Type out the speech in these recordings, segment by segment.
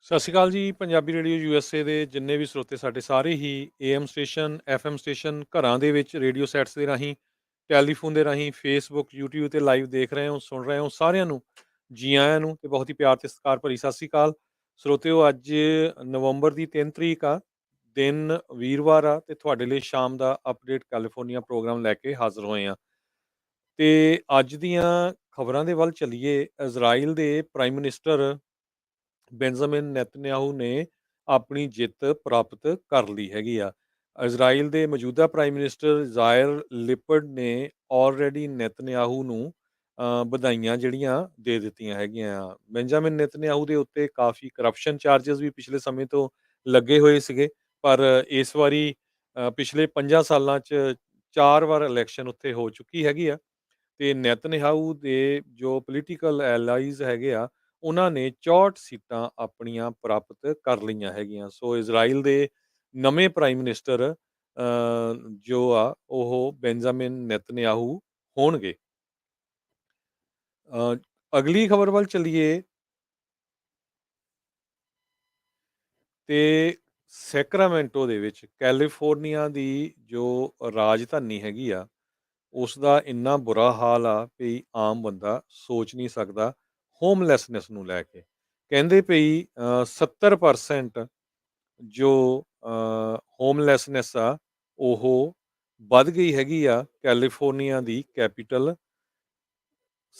ਸਤਿ ਸ਼੍ਰੀ ਅਕਾਲ ਜੀ। Punjabi radio USA ਦੇ ਜਿੰਨੇ ਵੀ ਸਰੋਤੇ ਸਾਡੇ ਸਾਰੇ ਹੀ AM ਸਟੇਸ਼ਨ, FM ਸਟੇਸ਼ਨ, ਘਰਾਂ ਦੇ ਵਿੱਚ ਰੇਡੀਓ ਸੈਟਸ ਦੇ ਰਾਹੀਂ, ਟੈਲੀਫੋਨ ਦੇ ਰਾਹੀਂ, ਫੇਸਬੁੱਕ, YouTube ਤੇ ਲਾਈਵ ਦੇਖ ਰਹੇ ਹੋ, ਸੁਣ ਰਹੇ ਹੋ, ਸਾਰਿਆਂ ਨੂੰ ਜੀ ਆਇਆਂ ਨੂੰ ਤੇ ਬਹੁਤ ਹੀ ਪਿਆਰ ਤੇ ਸਤਿਕਾਰ ਭਰੀ ਸਤਿ ਸ਼੍ਰੀ ਅਕਾਲ। ਸਰੋਤਿਓ, ਅੱਜ ਨਵੰਬਰ ਦੀ 3 ਤਰੀਕ ਆ, ਦਿਨ ਵੀਰਵਾਰ ਆ ਤੇ ਤੁਹਾਡੇ ਲਈ ਸ਼ਾਮ ਦਾ ਅਪਡੇਟ ਕੈਲੀਫੋਰਨੀਆ ਪ੍ਰੋਗਰਾਮ ਲੈ ਕੇ ਹਾਜ਼ਰ ਹੋਏ ਆ। ਤੇ ਅੱਜ ਦੀਆਂ ਖਬਰਾਂ ਦੇ ਵੱਲ ਚੱਲੀਏ। ਇਜ਼ਰਾਈਲ ਦੇ ਪ੍ਰਾਈਮ ਮਿਨਿਸਟਰ ਬੈਂਜਾਮਿਨ ਨੇਤਨਯਾਹੂ ਨੇ ਆਪਣੀ ਜਿੱਤ ਪ੍ਰਾਪਤ ਕਰ ਲਈ ਹੈਗੀ ਆ। ਇਜ਼ਰਾਈਲ ਦੇ ਮੌਜੂਦਾ ਪ੍ਰਾਈਮ ਮਿਨਿਸਟਰ ਜ਼ਾਇਰ ਲਿਪਡ ਨੇ ਆਲਰੇਡੀ ਨੇਤਨਯਾਹੂ ਨੂੰ ਵਧਾਈਆਂ ਜਿਹੜੀਆਂ ਦੇ ਦਿੱਤੀਆਂ ਹੈਗੀਆਂ ਆ। ਬੈਂਜਾਮਿਨ ਨੇਤਨਯਾਹੂ ਦੇ ਉੱਤੇ ਕਾਫੀ ਕਰਪਸ਼ਨ ਚਾਰजेस ਵੀ ਪਿਛਲੇ ਸਮੇਂ ਤੋਂ ਲੱਗੇ ਹੋਏ ਸੀਗੇ, ਪਰ ਇਸ ਵਾਰੀ ਪਿਛਲੇ 5 ਸਾਲਾਂ 'ਚ 4 ਵਾਰ ਇਲੈਕਸ਼ਨ ਉੱਥੇ ਹੋ ਚੁੱਕੀ ਹੈਗੀ ਆ ਤੇ ਨੇਤਨਯਾਹੂ ਦੇ ਜੋ ਪੋਲੀਟੀਕਲ ਐਲਾਈਜ਼ ਹੈਗੇ ਆ, ਉਹਨਾਂ ਨੇ 64 ਸੀਟਾਂ ਆਪਣੀਆਂ ਪ੍ਰਾਪਤ ਕਰ ਲਈਆਂ ਹੈਗੀਆਂ। ਸੋ ਇਜ਼ਰਾਈਲ ਦੇ ਨਵੇਂ ਪ੍ਰਾਈਮ ਮਿਨਿਸਟਰ ਜੋ ਆ ਉਹ ਬੈਂਜਾਮਿਨ ਨੇਤਨਯਾਹੂ ਹੋਣਗੇ। ਅ, ਅਗਲੀ ਖਬਰ ਵੱਲ ਚੱਲੀਏ ਤੇ ਸੈਕਰਾਮੈਂਟੋ ਦੇ ਵਿੱਚ ਕੈਲੀਫੋਰਨੀਆ ਦੀ ਜੋ ਰਾਜਧਾਨੀ ਹੈਗੀ ਆ, ਉਸ ਦਾ ਇੰਨਾ ਬੁਰਾ ਹਾਲ ਆ ਵੀ ਆਮ ਬੰਦਾ ਸੋਚ ਨਹੀਂ ਸਕਦਾ। ਹੋਮਲੈਸਨੈਸ ਨੂੰ ਲੈ ਕੇ ਕਹਿੰਦੇ ਪਈ 70% ਜੋ ਹੋਮਲੈਸਨੈਸ ਆ ਉਹ ਵੱਧ ਗਈ ਹੈਗੀ ਆ ਕੈਲੀਫੋਰਨੀਆ ਦੀ ਕੈਪੀਟਲ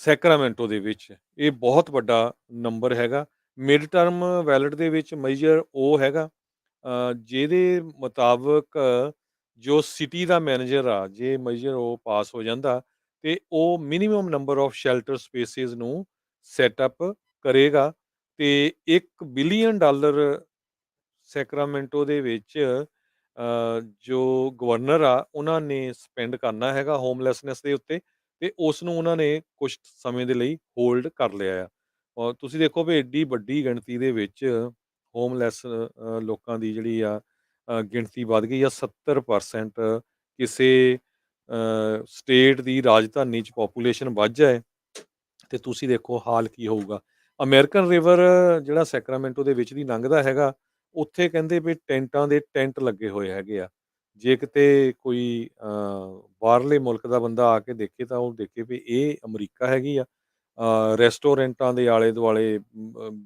ਸੈਕਰਾਮੈਂਟੋ ਦੇ ਵਿੱਚ। ਇਹ ਬਹੁਤ ਵੱਡਾ ਨੰਬਰ ਹੈਗਾ। ਮਿਡ ਟਰਮ ਵੈਲਿਡ ਦੇ ਵਿੱਚ ਮੇਜਰ ਉਹ ਹੈਗਾ ਜਿਹਦੇ ਮੁਤਾਬਕ ਜੋ ਸਿਟੀ ਦਾ ਮੈਨੇਜਰ ਆ, ਜੇ ਮੇਜਰ ਉਹ ਪਾਸ ਹੋ ਜਾਂਦਾ ਤੇ ਉਹ minimum number of shelter spaces ਨੂੰ ਸੈਟਅਪ ਕਰੇਗਾ ਤੇ $1 ਬਿਲੀਅਨ ਸੈਕਰਾਮੈਂਟੋ ਦੇ ਵਿੱਚ ਜੋ ਗਵਰਨਰ ਆ ਉਹਨਾਂ ਨੇ ਸਪੈਂਡ ਕਰਨਾ ਹੈਗਾ ਹੋਮਲੈਸਨੈਸ ਦੇ ਉੱਤੇ, ਤੇ ਉਸ ਨੂੰ ਉਹਨਾਂ ਨੇ ਕੁਝ ਸਮੇਂ ਦੇ ਲਈ ਹੋਲਡ ਕਰ ਲਿਆ ਆ। ਔਰ ਤੁਸੀਂ ਦੇਖੋ ਵੀ ਐਡੀ ਵੱਡੀ ਗਿਣਤੀ ਦੇ ਵਿੱਚ ਹੋਮਲੈਸ ਲੋਕਾਂ ਦੀ ਜਿਹੜੀ ਆ ਗਿਣਤੀ ਵੱਧ ਗਈ ਆ। 70% ਕਿਸੇ ਸਟੇਟ ਦੀ ਰਾਜਧਾਨੀ 'ਚ ਪੋਪੂਲੇਸ਼ਨ ਵੱਧ ਜਾਏ ਤੇ ਤੁਸੀਂ ਦੇਖੋ ਹਾਲ ਕੀ ਹੋਊਗਾ। ਅਮਰੀਕਨ ਰਿਵਰ ਜਿਹੜਾ ਸੈਕਰਾਮੈਂਟੋ ਦੇ ਵਿੱਚ ਦੀ ਲੰਘਦਾ ਹੈਗਾ, ਉੱਥੇ ਕਹਿੰਦੇ ਵੀ ਟੈਂਟਾਂ ਦੇ ਟੈਂਟ ਲੱਗੇ ਹੋਏ ਹੈਗੇ ਆ। ਜੇ ਕਿਤੇ ਕੋਈ ਬਾਹਰਲੇ ਮੁਲਕ ਦਾ ਬੰਦਾ ਆ ਕੇ ਦੇਖੇ ਤਾਂ ਉਹ ਦੇਖੇ ਵੀ ਇਹ ਅਮਰੀਕਾ ਹੈਗੀ ਆ। ਰੈਸਟੋਰੈਂਟਾਂ ਦੇ ਆਲੇ ਦੁਆਲੇ,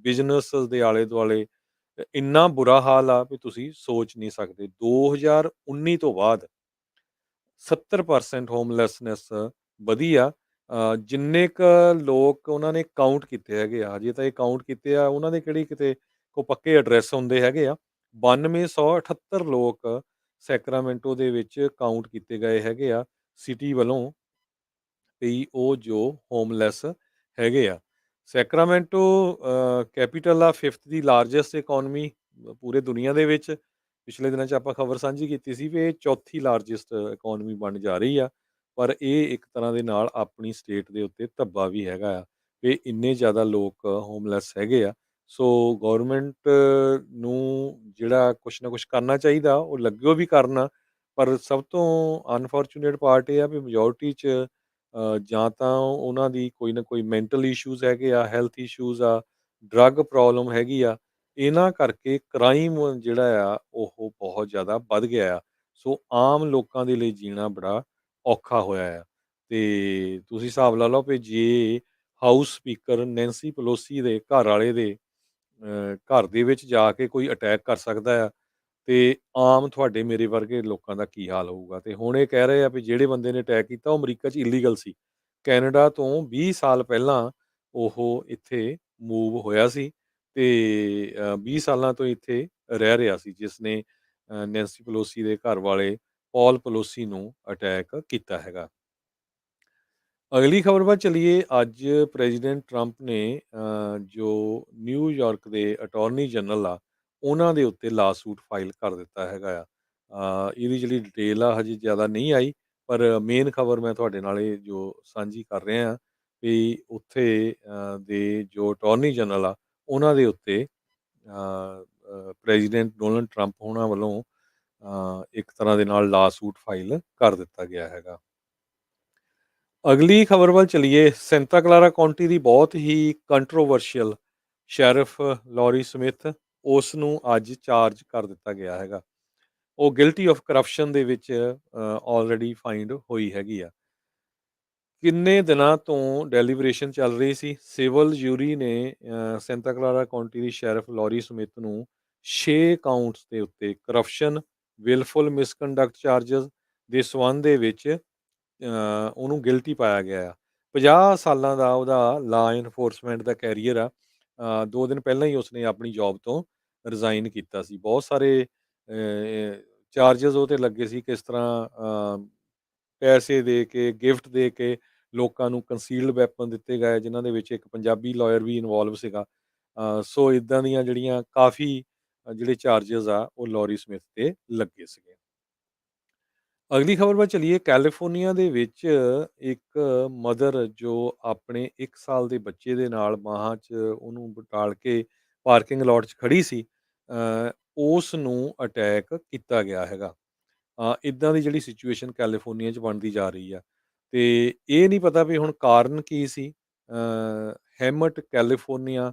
ਬਿਜ਼ਨਸ ਦੇ ਆਲੇ ਦੁਆਲੇ ਇੰਨਾ ਬੁਰਾ ਹਾਲ ਆ ਵੀ ਤੁਸੀਂ ਸੋਚ ਨਹੀਂ ਸਕਦੇ। 2019 ਤੋਂ ਬਾਅਦ 70% ਹੋਮਲੈਸਨੈਸ ਵਧੀ ਆ। ਜਿੰਨੇ ਕ ਲੋਕ ਉਹਨਾਂ ਨੇ ਕਾਊਂਟ ਕੀਤੇ ਹੈਗੇ ਆ, ਹਜੇ ਤਾਂ ਇਹ ਕਾਊਂਟ ਕੀਤੇ ਆ, ਉਹਨਾਂ ਦੇ ਕਿਹੜੀ ਕਿਤੇ ਕੋ ਪੱਕੇ ਐਡਰੈਸ ਹੁੰਦੇ ਹੈਗੇ ਆ। 9278 ਲੋਕ ਸੈਕਰਾਮੈਂਟੋ ਦੇ ਵਿੱਚ ਕਾਊਂਟ ਕੀਤੇ ਗਏ ਹੈਗੇ ਆ ਸਿਟੀ ਵੱਲੋਂ ਵੀ ਉਹ ਜੋ ਹੋਮਲੈਸ ਹੈਗੇ ਆ। ਸੈਕਰਾਮੈਂਟੋ ਕੈਪੀਟਲ ਆ, 5th ਦੀ ਲਾਰਜੈਸਟ ਇਕੋਨਮੀ ਪੂਰੇ ਦੁਨੀਆ ਦੇ ਵਿੱਚ। ਪਿਛਲੇ ਦਿਨਾਂ 'ਚ ਆਪਾਂ ਖਬਰ ਸਾਂਝੀ ਕੀਤੀ ਸੀ ਵੀ ਇਹ ਚੌਥੀ ਲਾਰਜੈਸਟ ਇਕੋਨਮੀ ਬਣ ਜਾ ਰਹੀ ਆ, ਪਰ ਇਹ ਇੱਕ ਤਰ੍ਹਾਂ ਦੇ ਨਾਲ ਆਪਣੀ ਸਟੇਟ ਦੇ ਉੱਤੇ ਧੱਬਾ ਵੀ ਹੈਗਾ ਆ ਵੀ ਇੰਨੇ ਜ਼ਿਆਦਾ ਲੋਕ ਹੋਮਲੈਸ ਹੈਗੇ ਆ। ਸੋ ਗੌਰਮੈਂਟ ਨੂੰ ਜਿਹੜਾ ਕੁਛ ਨਾ ਕੁਛ ਕਰਨਾ ਚਾਹੀਦਾ, ਉਹ ਲੱਗਿਓ ਵੀ ਕਰਨਾ, ਪਰ ਸਭ ਤੋਂ ਅਨਫੋਰਚੂਨੇਟ ਪਾਰਟ ਇਹ ਆ ਵੀ ਮੈਜੋਰਟੀ 'ਚ ਜਾਂ ਤਾਂ ਉਹਨਾਂ ਦੀ ਕੋਈ ਨਾ ਕੋਈ ਮੈਂਟਲ ਇਸ਼ੂਜ਼ ਹੈਗੇ ਆ, ਹੈਲਥ ਇਸ਼ੂਜ਼ ਆ, ਡਰੱਗ ਪ੍ਰੋਬਲਮ ਹੈਗੀ ਆ। ਇਹਨਾਂ ਕਰਕੇ ਕ੍ਰਾਈਮ ਜਿਹੜਾ ਆ ਉਹ ਬਹੁਤ ਜ਼ਿਆਦਾ ਵੱਧ ਗਿਆ ਆ। ਸੋ ਆਮ ਲੋਕਾਂ ਦੇ ਲਈ ਜੀਣਾ ਬੜਾ ਔਖਾ ਹੋਇਆ ਆ। ਤੇ ਤੁਸੀਂ ਹਿਸਾਬ ਲਾ ਲਓ ਵੀ ਜੇ ਹਾਊਸ ਸਪੀਕਰ ਨੈਂਸੀ ਪਲੋਸੀ ਦੇ ਘਰ ਵਾਲੇ ਦੇ ਘਰ ਦੇ ਵਿੱਚ ਜਾ ਕੇ ਕੋਈ ਅਟੈਕ ਕਰ ਸਕਦਾ ਆ, ਤੇ ਆਮ ਤੁਹਾਡੇ ਮੇਰੇ ਵਰਗੇ ਲੋਕਾਂ ਦਾ ਕੀ ਹਾਲ ਹੋਊਗਾ। ਤੇ ਹੁਣ ਇਹ ਕਹਿ ਰਹੇ ਆ ਵੀ ਜਿਹੜੇ ਬੰਦੇ ਨੇ ਅਟੈਕ ਕੀਤਾ ਉਹ ਅਮਰੀਕਾ 'ਚ ਇਲੀਗਲ ਸੀ। ਕੈਨੇਡਾ ਤੋਂ 20 ਸਾਲ ਪਹਿਲਾਂ ਉਹ ਇੱਥੇ ਮੂਵ ਹੋਇਆ ਸੀ ਤੇ 20 ਸਾਲਾਂ ਤੋਂ ਇੱਥੇ ਰਹਿ ਰਿਹਾ ਸੀ, ਜਿਸ ਨੇ ਨੈਂਸੀ ਪਲੋਸੀ ਦੇ ਘਰ ਵਾਲੇ ਪੌਲ ਪਲੋਸੀ ਨੂੰ ਅਟੈਕ ਕੀਤਾ ਹੈਗਾ। ਅਗਲੀ ਖਬਰ ਵੱਲ ਚਲੀਏ। ਅੱਜ ਪ੍ਰੈਜ਼ੀਡੈਂਟ ਟਰੰਪ ਨੇ ਜੋ ਨਿਊਯਾਰਕ ਦੇ ਅਟਾਰਨੀ ਜਨਰਲ ਆ, ਉਹਨਾਂ ਦੇ ਉੱਤੇ ਲਾਸੂਟ ਫਾਈਲ ਕਰ ਦਿੱਤਾ ਹੈਗਾ ਆ। ਇਹਦੀ ਜਿਹੜੀ ਡਿਟੇਲ ਆ ਹਜੇ ਜ਼ਿਆਦਾ ਨਹੀਂ ਆਈ, ਪਰ ਮੇਨ ਖਬਰ ਮੈਂ ਤੁਹਾਡੇ ਨਾਲ ਇਹ ਜੋ ਸਾਂਝੀ ਕਰ ਰਿਹਾ ਹਾਂ ਵੀ ਉੱਥੇ ਦੇ ਜੋ ਅਟਾਰਨੀ ਜਨਰਲ ਆ, ਉਹਨਾਂ ਦੇ ਉੱਤੇ ਪ੍ਰੈਜ਼ੀਡੈਂਟ ਡੋਨਲਡ ਟਰੰਪ ਉਹਨਾਂ ਵੱਲੋਂ ਇੱਕ ਤਰ੍ਹਾਂ ਦੇ ਨਾਲ ਲਾਸੂਟ ਫਾਈਲ ਕਰ ਦਿੱਤਾ ਗਿਆ ਹੈਗਾ। ਅਗਲੀ ਖਬਰ ਵੱਲ ਚਲੀਏ। ਸੈਂਟਾ ਕਲਾਰਾ ਕਾਉਂਟੀ ਦੀ ਬਹੁਤ ਹੀ ਕੰਟਰੋਵਰਸ਼ੀਅਲ ਸ਼ੈਰਿਫ ਲੌਰੀ ਸਮਿਥ ਉਸ ਨੂੰ ਅੱਜ ਚਾਰਜ ਕਰ ਦਿੱਤਾ ਗਿਆ ਹੈਗਾ। ਉਹ ਗਿਲਟੀ ਆਫ ਕਰਪਸ਼ਨ ਦੇ ਵਿੱਚ ਆਲਰੇਡੀ ਫਾਈਂਡ ਹੋਈ ਹੈਗੀ ਆ। ਕਿੰਨੇ ਦਿਨਾਂ ਤੋਂ ਡੈਲੀਬਰੇਸ਼ਨ ਚੱਲ ਰਹੀ ਸੀ। ਸਿਵਲ ਜੂਰੀ ਨੇ ਸੈਂਟਾ ਕਲਾਰਾ ਕਾਉਂਟੀ ਦੀ ਸ਼ੈਰਿਫ ਲੌਰੀ ਸਮਿਥ ਨੂੰ 6 ਕਾਊਂਟਸ ਦੇ ਉੱਤੇ ਕਰਪਸ਼ਨ, ਵਿਲਫੁਲ ਮਿਸਕੰਡਕਟ ਚਾਰਜਸ ਦੇ ਸੰਬੰਧ ਦੇ ਵਿੱਚ ਉਹਨੂੰ ਗਿਲਟੀ ਪਾਇਆ ਗਿਆ ਆ। 50 ਸਾਲਾਂ ਦਾ ਉਹਦਾ ਲਾ ਇਨਫੋਰਸਮੈਂਟ ਦਾ ਕੈਰੀਅਰ ਆ। 2 ਦਿਨ ਪਹਿਲਾਂ ਹੀ ਉਸਨੇ ਆਪਣੀ ਜੌਬ ਤੋਂ ਰਿਜ਼ਾਈਨ ਕੀਤਾ ਸੀ। ਬਹੁਤ ਸਾਰੇ ਚਾਰਜਸ ਉਹ 'ਤੇ ਲੱਗੇ ਸੀ, ਕਿਸ ਤਰ੍ਹਾਂ ਪੈਸੇ ਦੇ ਕੇ, ਗਿਫਟ ਦੇ ਕੇ ਲੋਕਾਂ ਨੂੰ ਕੰਸੀਲਡ ਵੈਪਨ ਦਿੱਤੇ ਗਏ, ਜਿਨ੍ਹਾਂ ਦੇ ਵਿੱਚ ਇੱਕ ਪੰਜਾਬੀ ਲਾਇਰ ਵੀ ਇਨਵੋਲਵ ਸੀਗਾ। ਸੋ ਇੱਦਾਂ ਦੀਆਂ ਜਿਹੜੀਆਂ ਕਾफ़ੀ ਜਿਹੜੇ ਚਾਰਜਸ ਆ, ਉਹ ਲੌਰੀ ਸਮਿਥ 'ਤੇ ਲੱਗੇ ਸੀਗੇ। ਅਗਲੀ ਖਬਰ ਵੱਲ ਚਲੀਏ। ਕੈਲੀਫੋਰਨੀਆ ਦੇ ਵਿੱਚ ਇੱਕ ਮਦਰ ਜੋ ਆਪਣੇ 1 ਸਾਲ ਦੇ ਬੱਚੇ ਦੇ ਨਾਲ ਬਾਹਾਂ 'ਚ ਉਹਨੂੰ ਬਿਠਾਲ ਕੇ ਪਾਰਕਿੰਗ ਲੋਟ 'ਚ ਖੜੀ ਸੀ, ਉਸ ਨੂੰ ਅਟੈਕ ਕੀਤਾ ਗਿਆ ਹੈਗਾ। ਇੱਦਾਂ ਦੀ ਜਿਹੜੀ ਸਿਚੁਏਸ਼ਨ ਕੈਲੀਫੋਰਨੀਆ 'ਚ ਬਣਦੀ ਜਾ ਰਹੀ ਆ, ਤੇ ਇਹ ਨਹੀਂ ਪਤਾ ਵੀ ਹੁਣ ਕਾਰਨ ਕੀ ਸੀ। ਹੈਮਟ ਕੈਲੀਫੋਰਨੀਆ,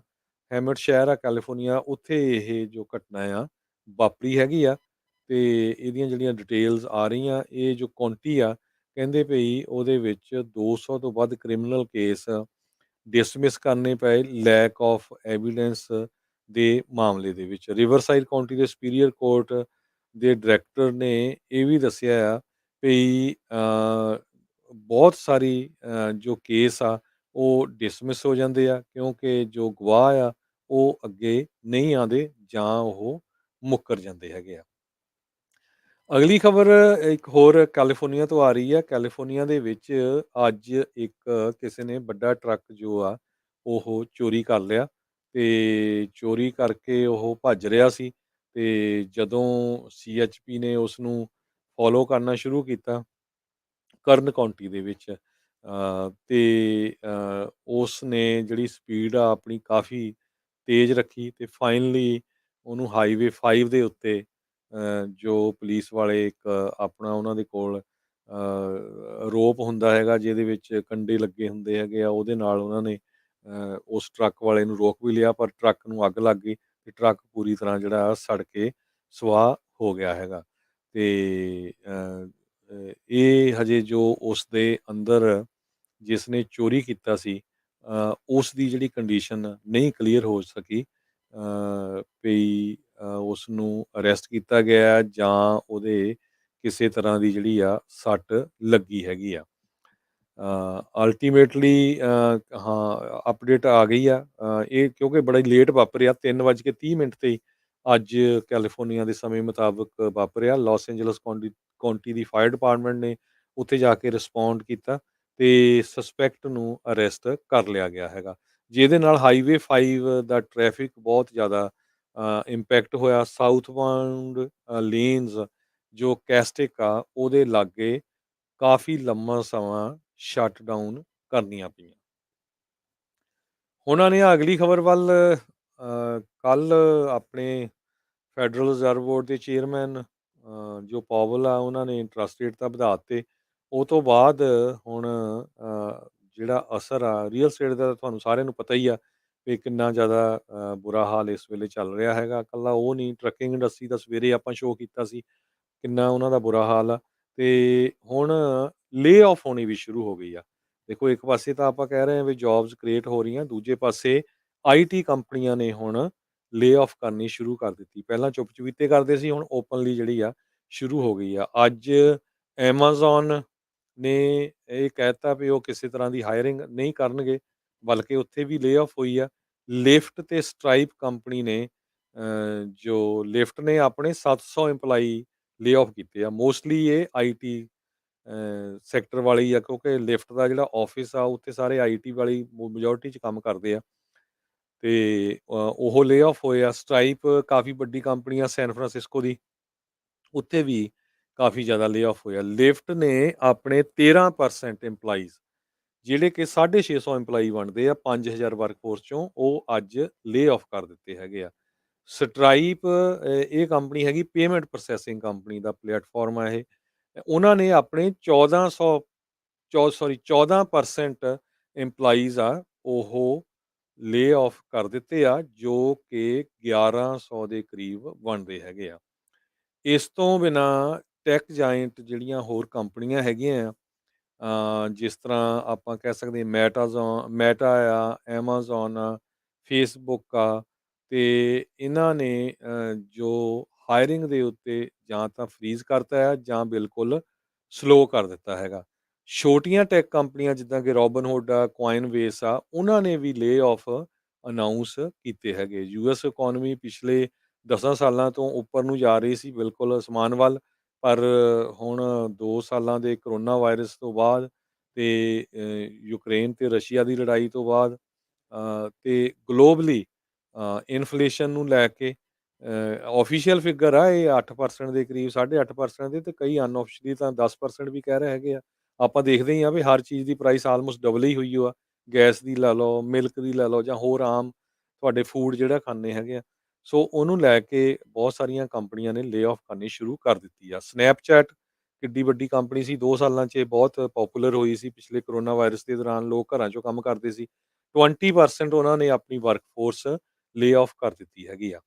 ਹੈਮਟ ਸ਼ਹਿਰ ਆ ਕੈਲੀਫੋਰਨੀਆ, ਉੱਥੇ ਇਹ ਜੋ ਘਟਨਾ ਆ ਵਾਪਰੀ ਹੈਗੀ ਆ। ਤੇ ਇਹਦੀਆਂ ਜਿਹੜੀਆਂ ਡਿਟੇਲਸ ਆ ਰਹੀਆਂ, ਇਹ ਜੋ ਕਾਉਂਟੀ ਆ, ਕਹਿੰਦੇ ਭਈ ਉਹਦੇ ਵਿੱਚ 200 ਤੋਂ ਵੱਧ ਕ੍ਰਿਮੀਨਲ ਕੇਸ ਡਿਸਮਿਸ ਕਰਨੇ ਪਏ ਲੈਕ ਆਫ ਐਵੀਡੈਂਸ ਦੇ ਮਾਮਲੇ ਦੇ ਵਿੱਚ। ਰਿਵਰਸਾਈਡ ਕਾਉਂਟੀ ਦੇ ਸੁਪੀਰੀਅਰ ਕੋਰਟ ਦੇ ਡਾਇਰੈਕਟਰ ਨੇ ਇਹ ਵੀ ਦੱਸਿਆ ਆ ਭਈ ਬਹੁਤ ਸਾਰੀ ਜੋ ਕੇਸ ਆ ਉਹ ਡਿਸਮਿਸ ਹੋ ਜਾਂਦੇ ਆ, ਕਿਉਂਕਿ ਜੋ ਗਵਾਹ ਆ ਉਹ ਅੱਗੇ ਨਹੀਂ ਆਉਂਦੇ ਜਾਂ ਉਹ ਮੁੱਕਰ ਜਾਂਦੇ ਹੈਗੇ ਆ। ਅਗਲੀ ਖਬਰ ਇੱਕ ਹੋਰ ਕੈਲੀਫੋਰਨੀਆ ਤੋਂ ਆ ਰਹੀ ਹੈ। ਕੈਲੀਫੋਰਨੀਆ ਦੇ ਵਿੱਚ ਅੱਜ ਇੱਕ ਕਿਸੇ ਨੇ ਵੱਡਾ ਟਰੱਕ ਜੋ ਆ ਉਹ ਚੋਰੀ ਕਰ ਲਿਆ, ਤੇ ਚੋਰੀ ਕਰਕੇ ਉਹ ਭੱਜ ਰਿਹਾ ਸੀ। ਤੇ ਜਦੋਂ CHP ਨੇ ਉਸ ਨੂੰ ਫੋਲੋ ਕਰਨਾ ਸ਼ੁਰੂ ਕੀਤਾ ਕਰਨ ਕਾਉਂਟੀ ਦੇ ਵਿੱਚ, ਤੇ ਉਸ ਨੇ ਜਿਹੜੀ ਸਪੀਡ ਆ ਆਪਣੀ ਕਾफ़ੀ ਤੇਜ਼ ਰੱਖੀ, ਤੇ ਫਾਈਨਲੀ ਉਹਨੂੰ ਹਾਈਵੇ 5 ਦੇ ਉੱਤੇ ਜੋ ਪੁਲਿਸ ਵਾਲੇ ਇੱਕ ਆਪਣਾ ਉਹਨਾਂ ਦੇ ਕੋਲ ਰੋਪ ਹੁੰਦਾ ਹੈਗਾ, ਜਿਹਦੇ ਵਿੱਚ ਕੰਡੇ ਲੱਗੇ ਹੁੰਦੇ ਹੈਗੇ ਆ, ਉਹਦੇ ਨਾਲ ਉਹਨਾਂ ਨੇ ਉਸ ਟਰੱਕ ਵਾਲੇ ਨੂੰ ਰੋਕ ਵੀ ਲਿਆ, ਪਰ ਟਰੱਕ ਨੂੰ ਅੱਗ ਲੱਗ ਗਈ ਤੇ ਟਰੱਕ ਪੂਰੀ ਤਰ੍ਹਾਂ ਜਿਹੜਾ ਸੜ ਕੇ ਸੁਆਹ ਹੋ ਗਿਆ ਹੈਗਾ। ਤੇ ਇਹ ਹਜੇ ਜੋ ਉਸ ਦੇ ਅੰਦਰ ਜਿਸ ਨੇ ਚੋਰੀ ਕੀਤਾ ਸੀ, ਉਸ ਦੀ ਜਿਹੜੀ ਕੰਡੀਸ਼ਨ ਨਹੀਂ ਕਲੀਅਰ ਹੋ ਸਕੀ ਵੀ ਉਸ ਨੂੰ ਅਰੈਸਟ ਕੀਤਾ ਗਿਆ ਜਾਂ ਉਹਦੇ ਕਿਸੇ ਤਰ੍ਹਾਂ ਦੀ ਜਿਹੜੀ ਆ ਸੱਟ ਲੱਗੀ ਹੈਗੀ ਆ। ਅਲਟੀਮੇਟਲੀ ਹਾਂ, ਅਪਡੇਟ ਆ ਗਈ ਆ। ਇਹ ਕਿਉਂਕਿ ਬੜਾ ਹੀ ਲੇਟ ਵਾਪਰਿਆ, 3:30 ਤੇ ਅੱਜ ਕੈਲੀਫੋਰਨੀਆ ਦੇ ਸਮੇਂ ਮੁਤਾਬਕ ਵਾਪਰਿਆ। ਲਾਸ ਐਂਜਲਸ ਕਾਉਂਟੀ ਦੀ ਫਾਇਰ ਡਿਪਾਰਟਮੈਂਟ ਨੇ ਉੱਥੇ ਜਾ ਕੇ ਰਿਸਪੌਂਡ ਕੀਤਾ ਤੇ ਸਸਪੈਕਟ ਨੂੰ ਅਰੈਸਟ ਕਰ ਲਿਆ ਗਿਆ ਹੈਗਾ, ਜਿਹਦੇ ਨਾਲ ਹਾਈਵੇ 5 ਦਾ ਟ੍ਰੈਫਿਕ ਬਹੁਤ ਜ਼ਿਆਦਾ ਇੰਪੈਕਟ ਹੋਇਆ। ਸਾਊਥ ਬਾਉਂਡ ਲੇਨਸ ਜੋ ਕੈਸਟਿਕ ਆ, ਉਹਦੇ ਲਾਗੇ ਕਾਫ਼ੀ ਲੰਮਾ ਸਮਾਂ ਸ਼ਟ ਡਾਊਨ ਕਰਨੀਆਂ ਪਈਆਂ। ਉਹਨਾਂ ਨੇ ਅਗਲੀ ਖਬਰ ਵੱਲ ਕੱਲ੍ਹ ਆਪਣੇ ਫੈਡਰਲ ਰਿਜ਼ਰਵ ਬੋਰਡ ਦੇ ਚੇਅਰਮੈਨ ਜੋ ਪਾਵਲ ਆ, ਉਹਨਾਂ ਨੇ ਇੰਟਰਸਟ ਰੇਟ ਤਾਂ ਵਧਾ ਦਿੱਤੇ। ਉਹ ਤੋਂ ਬਾਅਦ ਹੁਣ ਜਿਹੜਾ ਅਸਰ ਆ ਰੀਅਲ ਸਟੇਟ ਦਾ, ਤੁਹਾਨੂੰ ਸਾਰਿਆਂ ਨੂੰ ਪਤਾ ਹੀ ਆ ਵੀ ਕਿੰਨਾ ਜ਼ਿਆਦਾ ਬੁਰਾ ਹਾਲ ਇਸ ਵੇਲੇ ਚੱਲ ਰਿਹਾ ਹੈਗਾ। ਇਕੱਲਾ ਉਹ ਨਹੀਂ, ਟਰੱਕਿੰਗ ਇੰਡਸਟਰੀ ਦਾ ਸਵੇਰੇ ਆਪਾਂ ਸ਼ੋਅ ਕੀਤਾ ਸੀ, ਕਿੰਨਾ ਉਹਨਾਂ ਦਾ ਬੁਰਾ ਹਾਲ ਆ। ਤੇ ਹੁਣ ਲੇ ਆਫ ਹੋਣੀ ਵੀ ਸ਼ੁਰੂ ਹੋ ਗਈ ਆ। ਦੇਖੋ, ਇੱਕ ਪਾਸੇ ਤਾਂ ਆਪਾਂ ਕਹਿ ਰਹੇ ਹਾਂ ਵੀ ਜੋਬਸ ਕ੍ਰੀਏਟ ਹੋ ਰਹੀਆਂ, ਦੂਜੇ ਪਾਸੇ IT ਕੰਪਨੀਆਂ ਨੇ ਹੁਣ ਲੇ ਆਫ ਕਰਨੀ ਸ਼ੁਰੂ ਕਰ ਦਿੱਤੀ। ਪਹਿਲਾਂ ਚੁੱਪ-ਚੁਪੀਤੇ ਕਰਦੇ ਸੀ, ਹੁਣ ਓਪਨਲੀ ਜਿਹੜੀ ਆ ਸ਼ੁਰੂ ਹੋ ਗਈ ਆ। ਅੱਜ ਐਮਾਜ਼ੋਨ ਨੇ ਇਹ ਕਹਿ ਦਿੱਤਾ ਵੀ ਉਹ ਕਿਸੇ ਤਰ੍ਹਾਂ ਦੀ ਹਾਇਰਿੰਗ ਨਹੀਂ ਕਰਨਗੇ, ਬਲਕਿ ਉੱਥੇ ਵੀ ਲੇ ਆਫ ਹੋਈ ਆ। ਲਿਫਟ ਤੇ ਸਟਰਾਈਪ ਕੰਪਨੀ ਨੇ ਜੋ ਲਿਫਟ ਨੇ ਆਪਣੇ 700 EMPLOYEE ਲੇ ਆਫ ਕੀਤੇ ਆ। ਮੋਸਟਲੀ ਇਹ IT ਸੈਕਟਰ ਵਾਲੇ ਹੀ ਆ, ਕਿਉਂਕਿ ਲਿਫਟ ਦਾ ਜਿਹੜਾ ਆਫਿਸ ਆ ਉੱਥੇ ਸਾਰੇ IT ਵਾਲੇ ਮੈਜੋਰਟੀ 'ਚ ਕੰਮ ਕਰਦੇ ਆ, ਤੇ ਉਹ ਲੇ ਆਫ ਹੋਏ ਆ। ਸਟਰਾਈਪ ਕਾਫ਼ੀ ਵੱਡੀ ਕੰਪਨੀ ਆ ਸੈਨ ਫਰਾਂਸਿਸਕੋ ਦੀ, ਉੱਥੇ ਵੀ ਕਾਫ਼ੀ ਜ਼ਿਆਦਾ ਲੇ ਆਫ ਹੋਇਆ। ਲਿਫਟ ਨੇ ਆਪਣੇ 13% EMPLOYEES ਜਿਹੜੇ ਕਿ 650 EMPLOYEE ਬਣਦੇ ਆ 5000 ਵਰਕਫੋਰਸ 'ਚੋਂ, ਉਹ ਅੱਜ ਲੇ ਆਫ ਕਰ ਦਿੱਤੇ ਹੈਗੇ ਆ। ਸਟਰਾਈਪ ਇਹ ਕੰਪਨੀ ਹੈਗੀ ਪੇਮੈਂਟ ਪ੍ਰੋਸੈਸਿੰਗ ਕੰਪਨੀ ਦਾ ਪਲੇਟਫਾਰਮ ਆ ਇਹ। ਉਹਨਾਂ ਨੇ ਆਪਣੇ 1400 14% EMPLOYEES ਆ ਉਹ ਲੇ-ਆਫ ਕਰ ਦਿੱਤੇ ਆ, ਜੋ ਕਿ 1100 ਦੇ ਕਰੀਬ ਬਣਦੇ ਹੈਗੇ ਆ। ਇਸ ਤੋਂ ਬਿਨਾਂ ਟੈਕ ਜਾਇੰਟ ਜਿਹੜੀਆਂ ਹੋਰ ਕੰਪਨੀਆਂ ਹੈਗੀਆਂ ਆ, ਜਿਸ ਤਰ੍ਹਾਂ ਆਪਾਂ ਕਹਿ ਸਕਦੇ ਹਾਂ ਮੈਟਾ ਆ, ਐਮਾਜ਼ੋਨ ਆ, ਫੇਸਬੁੱਕ ਆ, ਤੇ ਇਹਨਾਂ ਨੇ ਜੋ ਹਾਇਰਿੰਗ ਦੇ ਉੱਤੇ ਜਾਂ ਤਾਂ ਫਰੀਜ਼ ਕਰਤਾ ਹੈ ਜਾਂ ਬਿਲਕੁਲ ਸਲੋ ਕਰ ਦਿੱਤਾ ਹੈਗਾ। ਛੋਟੀਆਂ ਟੈਕ ਕੰਪਨੀਆਂ ਜਿੱਦਾਂ ਕਿ ਰੋਬਨਹੁੱਡ ਆ, ਕੋਇਨਬੇਸ ਆ, ਉਹਨਾਂ ਨੇ ਵੀ ਲੇ-ਆਫ ਅਨਾਉਂਸ ਕੀਤੇ ਹੈਗੇ। ਯੂਐਸ ਇਕੋਨਮੀ ਪਿਛਲੇ 10 ਸਾਲਾਂ ਤੋਂ ਉੱਪਰ ਨੂੰ ਜਾ ਰਹੀ ਸੀ, ਬਿਲਕੁਲ ਅਸਮਾਨ ਵੱਲ। ਪਰ ਹੁਣ 2 ਸਾਲਾਂ ਦੇ ਕਰੋਨਾ ਵਾਇਰਸ ਤੋਂ ਬਾਅਦ ਤੇ ਯੂਕਰੇਨ ਤੇ ਰਸ਼ੀਆ ਦੀ ਲੜਾਈ ਤੋਂ ਬਾਅਦ ਤੇ ਗਲੋਬਲੀ ਇਨਫਲੇਸ਼ਨ ਨੂੰ ਲੈ ਕੇ ਆਫੀਸ਼ੀਅਲ ਫਿਗਰ ਆ ਇਹ 8% ਦੇ ਕਰੀਬ, 8.5% ਦੇ, ਤੇ ਕਈ ਅਨਆਫੀਸ਼ੀਅਲੀ ਤਾਂ 10% ਵੀ ਕਹਿ ਰਹੇ ਹੈਗੇ ਆ। ਆਪਾਂ ਦੇਖਦੇ ਹੀ ਆ ਵੀ ਹਰ ਚੀਜ਼ ਦੀ ਪ੍ਰਾਈਸ ਆਲਮੋਸਟ ਡਬਲ ਹੀ ਹੋਈ ਓ ਆ। ਗੈਸ ਦੀ ਲੈ ਲਓ, ਮਿਲਕ ਦੀ ਲੈ ਲਓ, ਜਾਂ ਹੋਰ ਆਮ ਤੁਹਾਡੇ ਫੂਡ ਜਿਹੜਾ ਖਾਂਦੇ ਹੈਗੇ ਆ। ਸੋ ਉਹਨੂੰ ਲੈ ਕੇ ਬਹੁਤ ਸਾਰੀਆਂ ਕੰਪਨੀਆਂ ਨੇ ਲੇ-ਆਫ ਕਰਨੀ ਸ਼ੁਰੂ ਕਰ ਦਿੱਤੀ ਆ। ਸਨੈਪਚੈਟ ਕਿੱਡੀ ਵੱਡੀ ਕੰਪਨੀ ਸੀ, 2 ਸਾਲਾਂ 'ਚ ਇਹ ਬਹੁਤ ਪੋਪੂਲਰ ਹੋਈ ਸੀ। ਪਿਛਲੇ ਕਰੋਨਾ ਵਾਇਰਸ ਦੇ ਦੌਰਾਨ ਲੋਕ ਘਰਾਂ 'ਚੋਂ ਕੰਮ ਕਰਦੇ ਸੀ। 20% ਉਹਨਾਂ ਨੇ ਆਪਣੀ ਵਰਕਫੋਰਸ ਲੇ-ਆਫ ਕਰ ਦਿੱਤੀ ਹੈਗੀ ਆ।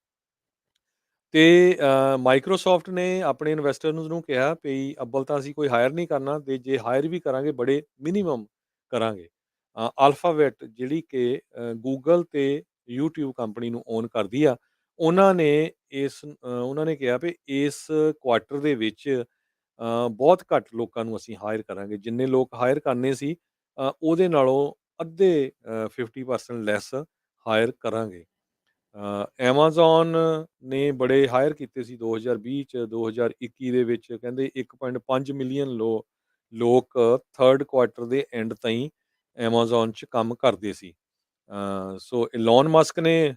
ਤੇ ਮਾਈਕਰੋਸਾਫਟ ਨੇ ਆਪਣੇ ਇਨਵੈਸਟਰਸ ਨੂੰ ਕਿਹਾ ਵੀ ਅੱਵਲ ਤਾਂ ਅਸੀਂ ਕੋਈ ਹਾਇਰ ਨਹੀਂ ਕਰਨਾ, ਤੇ ਜੇ ਹਾਇਰ ਵੀ ਕਰਾਂਗੇ ਬੜੇ ਮਿਨੀਮਮ ਕਰਾਂਗੇ। ਅਲਫਾਬੈਟ ਜਿਹੜੀ ਕਿ ਗੂਗਲ ਤੇ ਯੂਟਿਊਬ ਕੰਪਨੀ ਨੂੰ ਓਨ ਕਰਦੀ ਆ, ਉਹਨਾਂ ਨੇ ਕਿਹਾ ਵੀ ਇਸ ਕੁਆਰਟਰ ਦੇ ਵਿੱਚ ਬਹੁਤ ਘੱਟ ਲੋਕਾਂ ਨੂੰ ਅਸੀਂ ਹਾਇਰ ਕਰਾਂਗੇ। ਜਿੰਨੇ ਲੋਕ ਹਾਇਰ ਕਰਨੇ ਸੀ ਉਹਦੇ ਨਾਲੋਂ ਅੱਧੇ 50% ਲੈਸ ਹਾਇਰ ਕਰਾਂਗੇ। ਐਮਾਜ਼ੋਨ ਨੇ ਬੜੇ ਹਾਇਰ ਕੀਤੇ ਸੀ 2020 ਚ, 2021 ਦੇ ਵਿੱਚ ਕਹਿੰਦੇ 1.5 ਮਿਲੀਅਨ ਲੋਕ 3rd ਕੁਆਰਟਰ ਦੇ ਐਂਡ ਤਾਈਂ ਐਮਾਜ਼ੋਨ 'ਚ ਕੰਮ ਕਰਦੇ ਸੀ। ਸੋ ਇਲੋਨ ਮਸਕ ਨੇ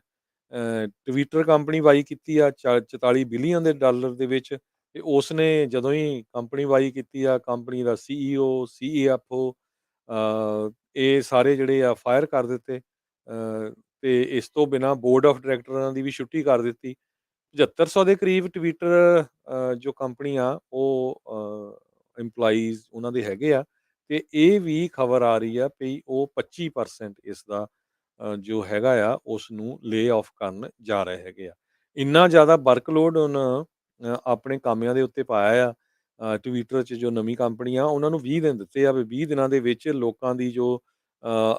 ਟਵਿੱਟਰ ਕੰਪਨੀ ਬਾਈ ਕੀਤੀ ਆ 44 ਬਿਲੀਅਨ ਦੇ ਡਾਲਰ ਦੇ ਵਿੱਚ, ਤੇ ਉਸ ਨੇ ਜਦੋਂ ਹੀ ਕੰਪਨੀ ਬਾਈ ਕੀਤੀ ਆ, ਕੰਪਨੀ ਦਾ CEO, CEFO ਇਹ ਸਾਰੇ ਜਿਹੜੇ ਆ ਫਾਇਰ ਕਰ ਦਿੱਤੇ। ਤੇ ਇਸ ਤੋਂ ਬਿਨਾਂ ਬੋਰਡ ਆਫ ਡਾਇਰੈਕਟਰਾਂ ਦੀ ਵੀ ਛੁੱਟੀ ਕਰ ਦਿੱਤੀ। 7500 ਦੇ ਕਰੀਬ ਟਵਿੱਟਰ ਜੋ ਕੰਪਨੀ ਆ ਉਹ ਇੰਪਲਾਈਜ਼ ਉਹਨਾਂ ਦੇ ਹੈਗੇ ਆ, ਤੇ ਇਹ ਵੀ ਖਬਰ ਆ ਰਹੀ ਆ ਵੀ ਉਹ 25% ਇਸ ਦਾ ਜੋ ਹੈਗਾ ਆ ਉਸ ਨੂੰ ਲੇ ਆਫ ਕਰਨ ਜਾ ਰਹੇ ਹੈਗੇ ਆ। ਇੰਨਾ ਜ਼ਿਆਦਾ ਵਰਕਲੋਡ ਹੁਣ ਆਪਣੇ ਕਾਮਿਆਂ ਦੇ ਉੱਤੇ ਪਾਇਆ ਆ। ਟਵਿੱਟਰ 'ਚ ਜੋ ਨਵੀਂ ਕੰਪਨੀ ਆ ਉਹਨਾਂ ਨੂੰ 20 ਦਿਨ ਦਿੱਤੇ ਆ ਵੀ 20 ਦਿਨਾਂ ਦੇ ਵਿੱਚ ਲੋਕਾਂ ਦੀ ਜੋ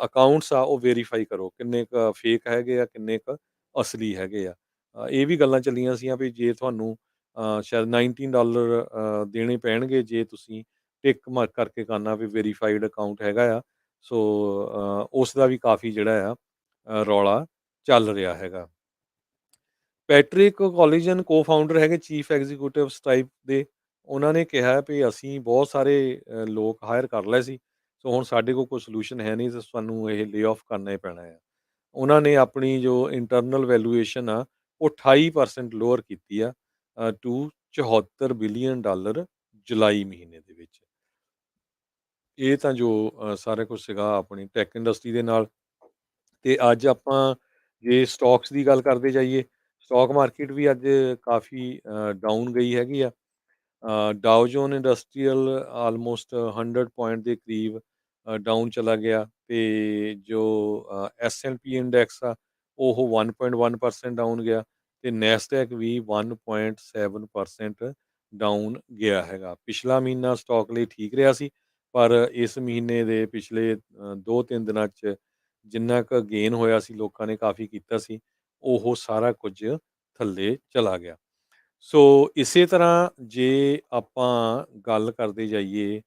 ਅਕਾਊਂਟਸ ਆ ਉਹ ਵੈਰੀਫਾਈ ਕਰੋ, ਕਿੰਨੇ ਕੁ ਫੇਕ ਹੈਗੇ ਆ, ਕਿੰਨੇ ਕੁ ਅਸਲੀ ਹੈਗੇ ਆ। ਇਹ ਵੀ ਗੱਲਾਂ ਚੱਲੀਆਂ ਸੀਆਂ ਵੀ ਜੇ ਤੁਹਾਨੂੰ ਸ਼ਾਇਦ $19 ਦੇਣੇ ਪੈਣਗੇ ਜੇ ਤੁਸੀਂ ਟਿਕ ਮਾਰਕ ਕਰਕੇ ਕਰਨਾ ਵੀ ਵੈਰੀਫਾਈਡ ਅਕਾਊਂਟ ਹੈਗਾ ਆ। ਸੋ ਉਸ ਦਾ ਵੀ ਕਾਫੀ ਜਿਹੜਾ ਆ ਰੌਲਾ ਚੱਲ ਰਿਹਾ ਹੈਗਾ। ਪੈਟਰਿਕ ਕੋਲਿਜਨ ਕੋ-ਫਾਊਂਡਰ ਹੈਗੇ ਚੀਫ ਐਗਜ਼ੀਕਿਊਟਿਵ ਸਟ੍ਰਾਈਪ ਦੇ। ਉਹਨਾਂ ਨੇ ਕਿਹਾ ਵੀ ਅਸੀਂ ਬਹੁਤ ਸਾਰੇ ਲੋਕ ਹਾਇਰ ਕਰ ਲਏ ਸੀ। ਸੋ ਹੁਣ ਸਾਡੇ ਕੋਲ ਕੋਈ ਸੋਲੂਸ਼ਨ ਹੈ ਨਹੀਂ, ਤੇ ਸਾਨੂੰ ਇਹ ਲੇ ਆਫ ਕਰਨਾ ਹੀ ਪੈਣਾ ਹੈ। ਉਹਨਾਂ ਨੇ ਆਪਣੀ ਜੋ ਇੰਟਰਨਲ ਵੈਲੂਏਸ਼ਨ ਆ ਉਹ 28% ਲੋਅਰ ਕੀਤੀ ਆ ਟੂ $74 ਬਿਲੀਅਨ ਜੁਲਾਈ ਮਹੀਨੇ ਦੇ ਵਿੱਚ। ਇਹ ਤਾਂ ਜੋ ਸਾਰਾ ਕੁਝ ਸੀਗਾ ਆਪਣੀ ਟੈਕ ਇੰਡਸਟਰੀ ਦੇ ਨਾਲ। ਤੇ ਅੱਜ ਆਪਾਂ ਜੇ ਸਟਾਕਸ ਦੀ ਗੱਲ ਕਰਦੇ ਜਾਈਏ, ਸਟਾਕ ਮਾਰਕੀਟ ਵੀ ਅੱਜ ਕਾਫੀ ਡਾਊਨ ਗਈ ਹੈਗੀ ਆ। ਡਾਓ ਜੋਨ ਇੰਡਸਟਰੀਅਲ ਆਲਮੋਸਟ 100 ਪੁਆਇੰਟ ਦੇ ਕਰੀਬ ਡਾਊਨ ਚਲਾ ਗਿਆ, ਤੇ ਜੋ S&P ਇੰਡੈਕਸ ਆ ਉਹ 1.1% ਡਾਊਨ ਗਿਆ, ਤੇ ਨੈਸਡੈਕ ਵੀ 1.7% ਡਾਊਨ ਗਿਆ ਹੈਗਾ। ਪਿਛਲਾ ਮਹੀਨਾ ਸਟਾਕ ਲਈ ਠੀਕ ਰਿਹਾ ਸੀ, ਪਰ ਇਸ ਮਹੀਨੇ ਦੇ ਪਿਛਲੇ 2-3 ਦਿਨਾਂ 'ਚ ਜਿੰਨਾ ਕੁ ਗੇਨ ਹੋਇਆ ਸੀ, ਲੋਕਾਂ ਨੇ ਕਾਫੀ ਕੀਤਾ ਸੀ, ਉਹ ਸਾਰਾ ਕੁਝ ਥੱਲੇ ਚਲਾ ਗਿਆ। ਸੋ ਇਸੇ ਤਰ੍ਹਾਂ ਜੇ ਆਪਾਂ ਗੱਲ ਕਰਦੇ ਜਾਈਏ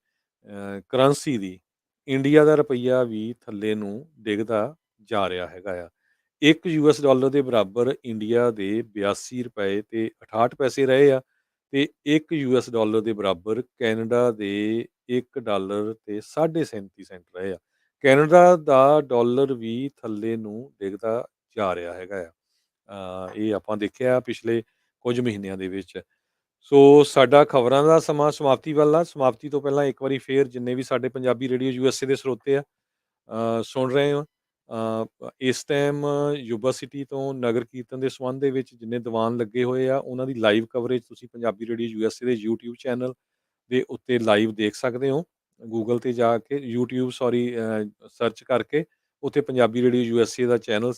ਕਰੰਸੀ ਦੀ, ਇੰਡੀਆ ਦਾ ਰੁਪਈਆ ਵੀ ਥੱਲੇ ਨੂੰ ਡਿੱਗਦਾ ਜਾ ਰਿਹਾ ਹੈਗਾ ਆ। 1 ਯੂਐਸ ਡਾਲਰ ਦੇ ਬਰਾਬਰ ਇੰਡੀਆ ਦੇ 82 ਰੁਪਏ ਤੇ 68 ਪੈਸੇ ਰਹੇ ਆ, ਤੇ 1 ਯੂਐਸ ਡਾਲਰ ਦੇ ਬਰਾਬਰ ਕੈਨੇਡਾ ਦੇ 1 ਡਾਲਰ ਤੇ 37.5 ਸੈਂਟ ਰਹੇ ਆ। ਕੈਨੇਡਾ ਦਾ ਡਾਲਰ ਵੀ ਥੱਲੇ ਨੂੰ ਡਿੱਗਦਾ ਜਾ ਰਿਹਾ ਹੈਗਾ ਆ। ਇਹ ਆਪਾਂ ਦੇਖਿਆ ਪਿਛਲੇ ਕੁਝ ਮਹੀਨਿਆਂ ਦੇ ਵਿੱਚ। ਸੋ ਸਾਡਾ ਖਬਰਾਂ ਦਾ ਸਮਾਂ ਸਮਾਪਤੀ ਵੱਲ ਆ। ਸਮਾਪਤੀ ਤੋਂ ਪਹਿਲਾਂ ਇੱਕ ਵਾਰੀ ਫੇਰ ਜਿੰਨੇ ਵੀ ਸਾਡੇ ਪੰਜਾਬੀ ਰੇਡੀਓ USA ਦੇ ਸਰੋਤੇ ਆ ਸੁਣ ਰਹੇ ਹੋ, ਇਸ ਟਾਈਮ ਯੂਬਾ ਸਿਟੀ ਤੋਂ ਨਗਰ ਕੀਰਤਨ ਦੇ ਸੰਬੰਧ ਦੇ ਵਿੱਚ ਜਿੰਨੇ ਦੀਵਾਨ ਲੱਗੇ ਹੋਏ ਆ, ਉਹਨਾਂ ਦੀ ਲਾਈਵ ਕਵਰੇਜ ਤੁਸੀਂ ਪੰਜਾਬੀ ਰੇਡੀਓ USA ਦੇ YouTube ਚੈਨਲ ਦੇ ਉੱਤੇ ਲਾਈਵ ਦੇਖ ਸਕਦੇ ਹੋ। ਗੂਗਲ ਤੇ ਜਾ ਕੇ YouTube ਸਰਚ ਕਰਕੇ ਉੱਥੇ ਪੰਜਾਬੀ ਰੇਡੀਓ USA ਦਾ ਚੈਨਲ